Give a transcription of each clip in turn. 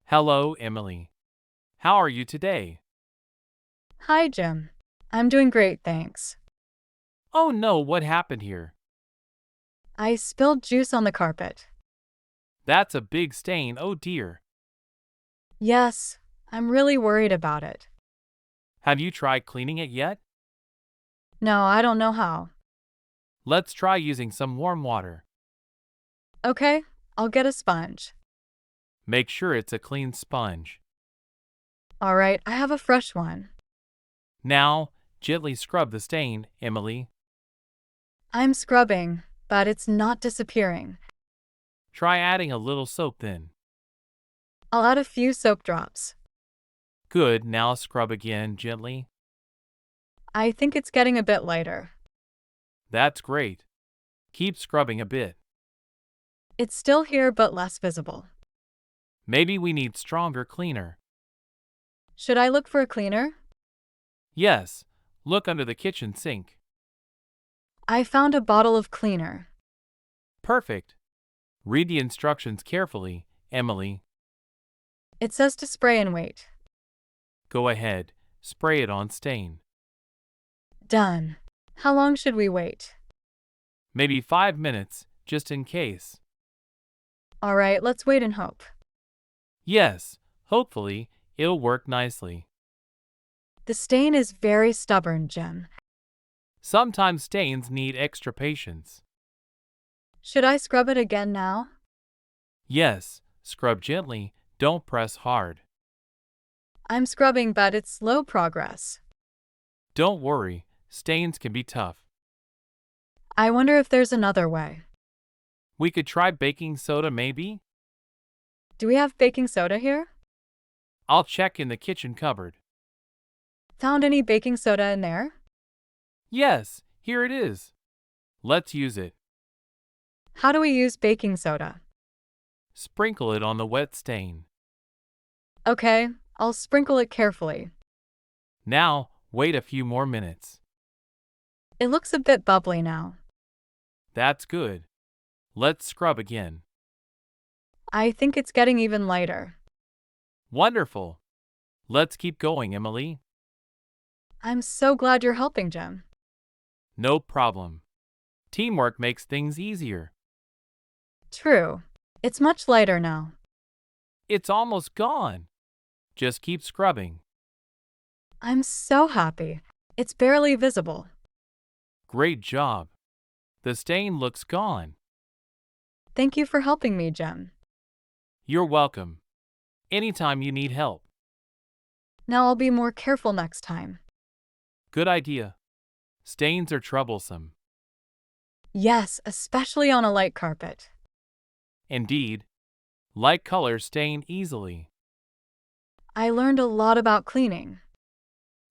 Hello, Emily. How are you today? Hi, Jim. I'm doing great, thanks. Oh no, what happened here? I spilled juice on the carpet. That's a big stain, oh dear. Yes, I'm really worried about it. Have you tried cleaning it yet? No, I don't know how. Let's try using some warm water. Okay, I'll get a sponge. Make sure it's a clean sponge. All right, I have a fresh one. Now, gently scrub the stain, Emily. I'm scrubbing, but it's not disappearing. Try adding a little soap then. I'll add a few soap drops. Good, now scrub again gently. I think it's getting a bit lighter. That's great. Keep scrubbing a bit. It's still here but less visible. Maybe we need stronger cleaner. Should I look for a cleaner? Yes, look under the kitchen sink. I found a bottle of cleaner. Perfect. Read the instructions carefully, Emily. It says to spray and wait. Go ahead, spray it on stain. Done. How long should we wait? Maybe 5 minutes, just in case. All right, let's wait and hope. Yes, hopefully, it'll work nicely. The stain is very stubborn, Jim. Sometimes stains need extra patience. Should I scrub it again now? Yes, scrub gently, don't press hard. I'm scrubbing, but it's slow progress. Don't worry, stains can be tough. I wonder if there's another way. We could try baking soda maybe? Do we have baking soda here? I'll check in the kitchen cupboard. Found any baking soda in there? Yes, here it is. Let's use it. How do we use baking soda? Sprinkle it on the wet stain. Okay, I'll sprinkle it carefully. Now, wait a few more minutes. It looks a bit bubbly now. That's good. Let's scrub again. I think it's getting even lighter. Wonderful. Let's keep going, Emily. I'm so glad you're helping, Jim. No problem. Teamwork makes things easier. True. It's much lighter now. It's almost gone. Just keep scrubbing. I'm so happy. It's barely visible. Great job. The stain looks gone. Thank you for helping me, Jim. You're welcome. Anytime you need help. Now I'll be more careful next time. Good idea. Stains are troublesome. Yes, especially on a light carpet. Indeed, light colors stain easily. I learned a lot about cleaning.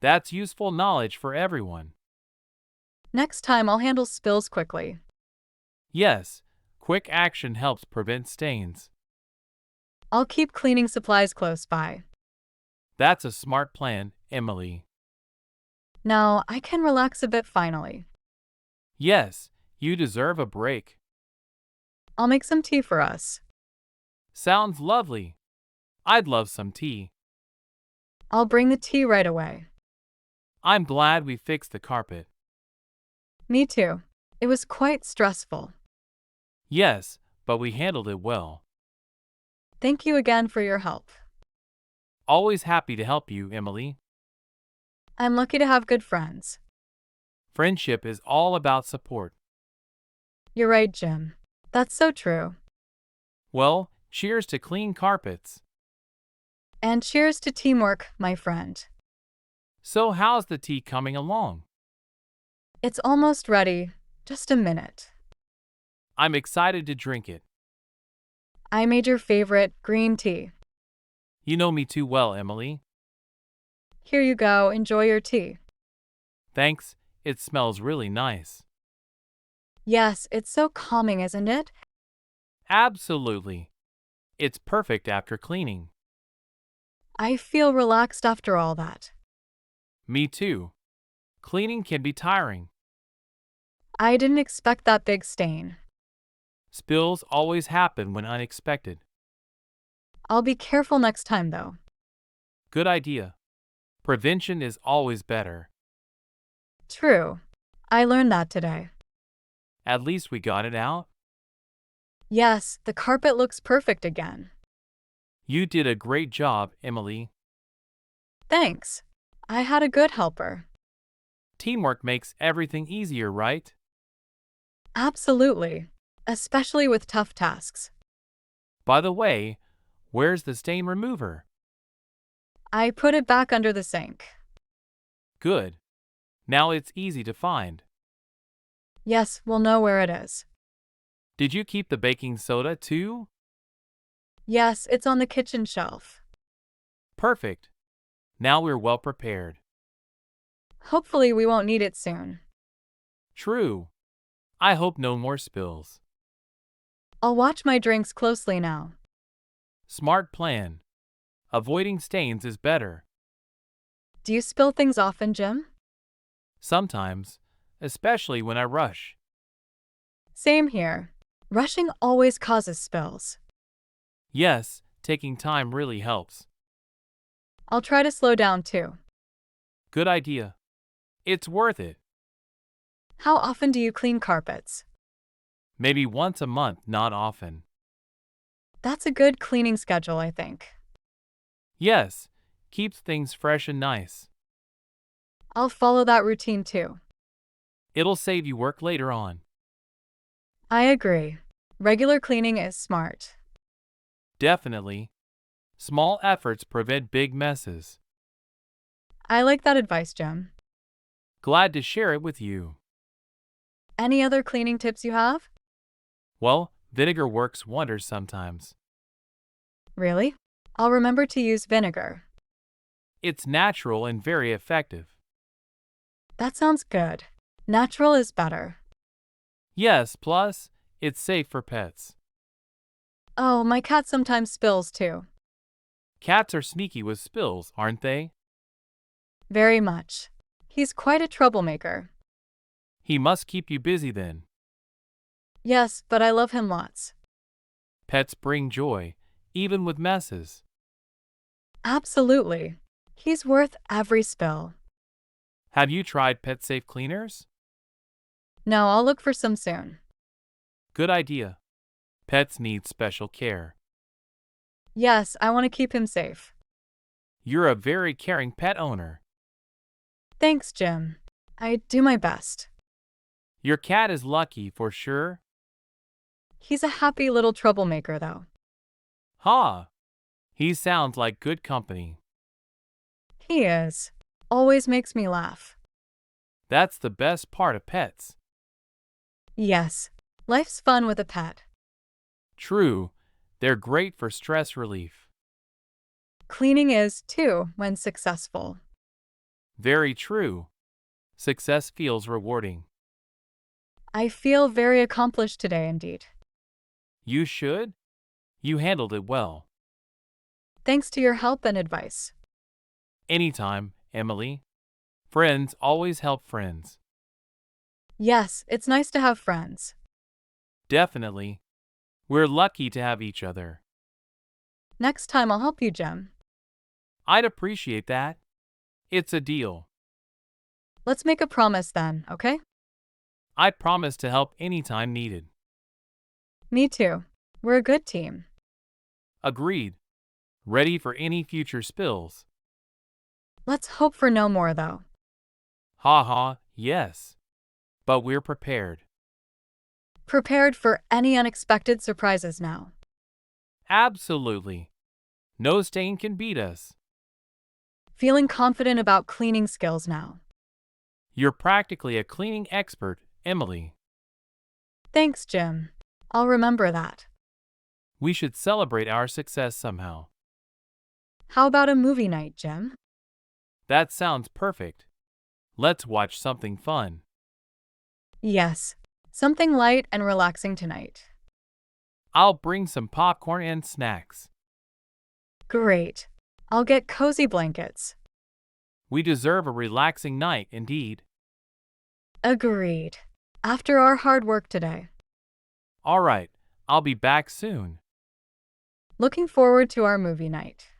That's useful knowledge for everyone. Next time I'll handle spills quickly. Yes, quick action helps prevent stains. I'll keep cleaning supplies close by. That's a smart plan, Emily. Now I can relax a bit finally. Yes, you deserve a break. I'll make some tea for us. Sounds lovely. I'd love some tea. I'll bring the tea right away. I'm glad we fixed the carpet. Me too. It was quite stressful. Yes, but we handled it well. Thank you again for your help. Always happy to help you, Emily. I'm lucky to have good friends. Friendship is all about support. You're right, Jim. That's so true. Well, cheers to clean carpets. And cheers to teamwork, my friend. So, how's the tea coming along? It's almost ready. Just a minute. I'm excited to drink it. I made your favorite green tea. You know me too well, Emily. Here you go. Enjoy your tea. Thanks, it smells really nice. Yes, it's so calming, isn't it? Absolutely. It's perfect after cleaning. I feel relaxed after all that. Me too. Cleaning can be tiring. I didn't expect that big stain. Spills always happen when unexpected. I'll be careful next time, though. Good idea. Prevention is always better. True. I learned that today. At least we got it out. Yes, the carpet looks perfect again. You did a great job, Emily. Thanks. I had a good helper. Teamwork makes everything easier, right? Absolutely. Especially with tough tasks. By the way, where's the stain remover? I put it back under the sink. Good. Now it's easy to find. Yes, we'll know where it is. Did you keep the baking soda too? Yes, it's on the kitchen shelf. Perfect. Now we're well prepared. Hopefully, we won't need it soon. True. I hope no more spills. I'll watch my drinks closely now. Smart plan. Avoiding stains is better. Do you spill things often, Jim? Sometimes, especially when I rush. Same here. Rushing always causes spills. Yes, taking time really helps. I'll try to slow down too. Good idea. It's worth it. How often do you clean carpets? Maybe once a month, not often. That's a good cleaning schedule, I think. Yes, keeps things fresh and nice. I'll follow that routine too. It'll save you work later on. I agree. Regular cleaning is smart. Definitely. Small efforts prevent big messes. I like that advice, Jim. Glad to share it with you. Any other cleaning tips you have? Well, vinegar works wonders sometimes. Really? I'll remember to use vinegar. It's natural and very effective. That sounds good. Natural is better. Yes, plus, it's safe for pets. Oh, my cat sometimes spills too. Cats are sneaky with spills, aren't they? Very much. He's quite a troublemaker. He must keep you busy then. Yes, but I love him lots. Pets bring joy, even with messes. Absolutely. He's worth every spill. Have you tried pet safe cleaners? No, I'll look for some soon. Good idea. Pets need special care. Yes, I want to keep him safe. You're a very caring pet owner. Thanks, Jim. I do my best. Your cat is lucky for sure. He's a happy little troublemaker, though. Ha! He sounds like good company. He is. Always makes me laugh. That's the best part of pets. Yes, life's fun with a pet. True, they're great for stress relief. Cleaning is, too, when successful. Very true. Success feels rewarding. I feel very accomplished today indeed. You should. You handled it well. Thanks to your help and advice. Anytime, Emily. Friends always help friends. Yes, it's nice to have friends. Definitely. We're lucky to have each other. Next time I'll help you, Jim. I'd appreciate that. It's a deal. Let's make a promise then, okay? I promise to help anytime needed. Me too. We're a good team. Agreed. Ready for any future spills. Let's hope for no more, though. Ha ha, yes. But we're prepared. Prepared for any unexpected surprises now. Absolutely. No stain can beat us. Feeling confident about cleaning skills now. You're practically a cleaning expert, Emily. Thanks, Jim. I'll remember that. We should celebrate our success somehow. How about a movie night, Jim? That sounds perfect. Let's watch something fun. Yes, something light and relaxing tonight. I'll bring some popcorn and snacks. Great. I'll get cozy blankets. We deserve a relaxing night indeed. Agreed. After our hard work today. All right, I'll be back soon. Looking forward to our movie night.